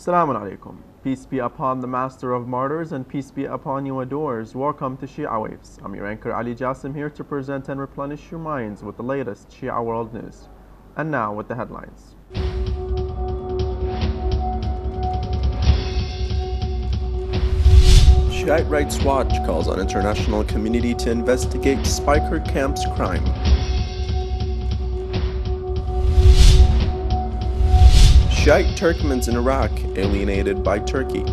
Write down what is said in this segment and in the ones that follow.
Assalamu alaikum. Peace be upon the Master of Martyrs and peace be upon you adores. Welcome to Shia Waves. I'm your anchor Ali Jassim here to present and replenish your minds with the latest Shia world news. And now with the headlines. Shiite Rights Watch calls on international community to investigate Speicher camp's crime. Shiite Turkmens in Iraq alienated by Turkey.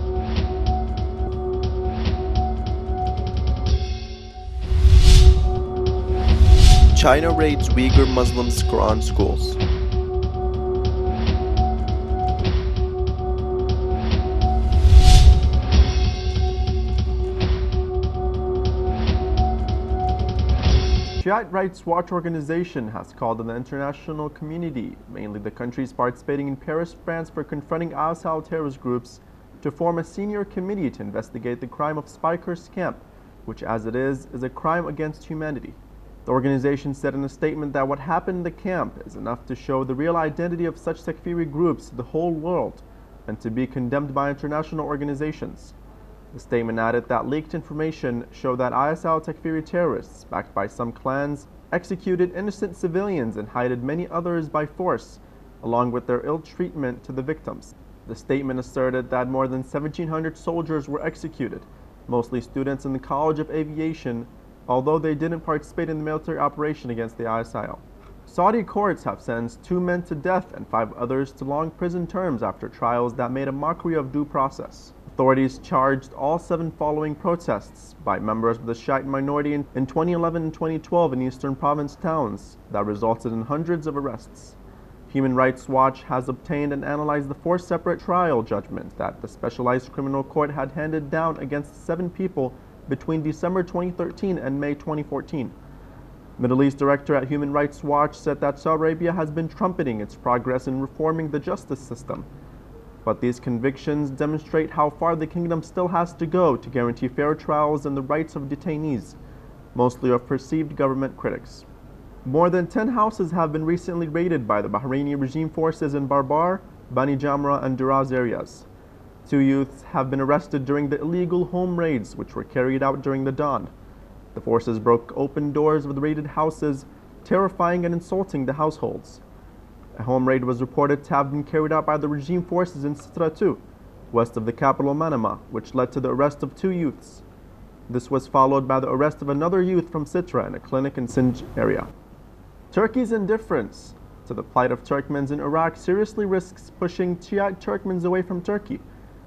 China raids Uyghur Muslims' Quran schools. Shiite Rights Watch organization has called on the international community, mainly the countries participating in Paris, France, for confronting ISIL terrorist groups, to form a senior committee to investigate the crime of Speicher's camp, which as it is a crime against humanity. The organization said in a statement that what happened in the camp is enough to show the real identity of such Takfiri groups to the whole world and to be condemned by international organizations. The statement added that leaked information showed that ISIL Takfiri terrorists, backed by some clans, executed innocent civilians and hided many others by force, along with their ill treatment to the victims. The statement asserted that more than 1,700 soldiers were executed, mostly students in the College of Aviation, although they didn't participate in the military operation against the ISIL. Saudi courts have sentenced 2 men to death and 5 others to long prison terms after trials that made a mockery of due process. Authorities charged all 7 following protests by members of the Shiite minority in 2011 and 2012 in eastern province towns that resulted in hundreds of arrests. Human Rights Watch has obtained and analyzed the 4 separate trial judgments that the Specialized Criminal Court had handed down against 7 people between December 2013 and May 2014. Middle East Director at Human Rights Watch said that Saudi Arabia has been trumpeting its progress in reforming the justice system. But these convictions demonstrate how far the kingdom still has to go to guarantee fair trials and the rights of detainees, mostly of perceived government critics. More than 10 houses have been recently raided by the Bahraini regime forces in Barbar, Bani Jamra, and Duraz areas. 2 youths have been arrested during the illegal home raids which were carried out during the dawn. The forces broke open doors of the raided houses, terrifying and insulting the households. A home raid was reported to have been carried out by the regime forces in Sitra 2, west of the capital Manama, which led to the arrest of 2 youths. This was followed by the arrest of another youth from Sitra in a clinic in Sinj area. Turkey's indifference to the plight of Turkmens in Iraq seriously risks pushing Shiite Turkmens away from Turkey,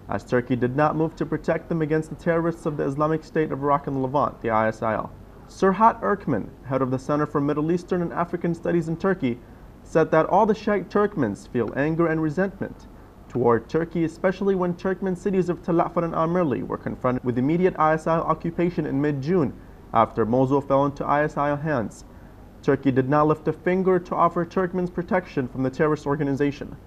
as Turkey did not move to protect them against the terrorists of the Islamic State of Iraq and Levant, the ISIL. Serhat Erkman, head of the Center for Middle Eastern and African Studies in Turkey, said that all the Shiite Turkmens feel anger and resentment toward Turkey, especially when Turkmen cities of Tel Afar and Amirli were confronted with immediate ISIL occupation in mid-June after Mosul fell into ISIL hands. Turkey did not lift a finger to offer Turkmens protection from the terrorist organization.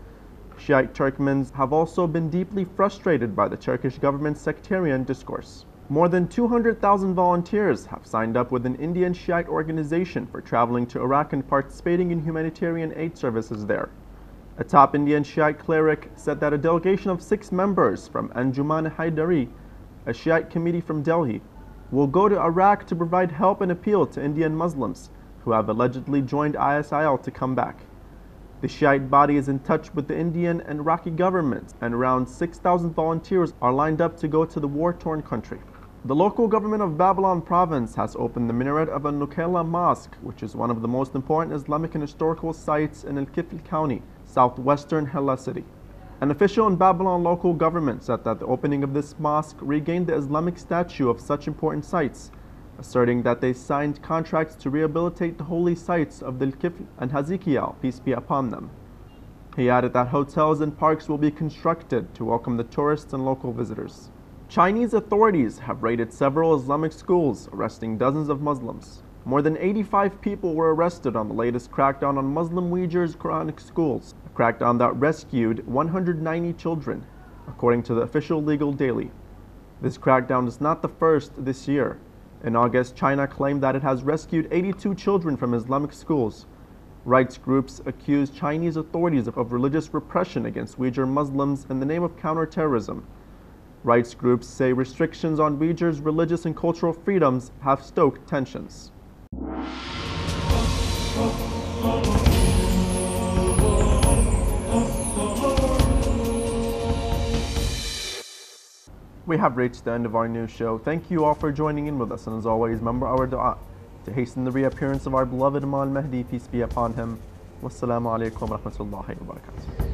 Shiite Turkmens have also been deeply frustrated by the Turkish government's sectarian discourse. More than 200,000 volunteers have signed up with an Indian Shiite organization for traveling to Iraq and participating in humanitarian aid services there. A top Indian Shiite cleric said that a delegation of 6 members from Anjuman Haidari, a Shiite committee from Delhi, will go to Iraq to provide help and appeal to Indian Muslims who have allegedly joined ISIL to come back. The Shiite body is in touch with the Indian and Iraqi governments, and around 6,000 volunteers are lined up to go to the war-torn country. The local government of Babylon province has opened the minaret of Al-Nukayla Mosque, which is one of the most important Islamic and historical sites in Al-Kifl County, southwestern Hilla City. An official in Babylon local government said that the opening of this mosque regained the Islamic statue of such important sites, asserting that they signed contracts to rehabilitate the holy sites of the Al-Kifl and Hazikiyal, peace be upon them. He added that hotels and parks will be constructed to welcome the tourists and local visitors. Chinese authorities have raided several Islamic schools, arresting dozens of Muslims. More than 85 people were arrested on the latest crackdown on Muslim Uyghurs' Quranic schools, a crackdown that rescued 190 children, according to the official legal daily. This crackdown is not the first this year. In August, China claimed that it has rescued 82 children from Islamic schools. Rights groups accuse Chinese authorities of religious repression against Uyghur Muslims in the name of counterterrorism. Rights groups say restrictions on Uyghurs' religious and cultural freedoms have stoked tensions. We have reached the end of our news show. Thank you all for joining in with us, and as always, remember our dua to hasten the reappearance of our beloved Imam Mahdi, peace be upon him. Wassalamu alaikum wa rahmatullahi wa barakatuh.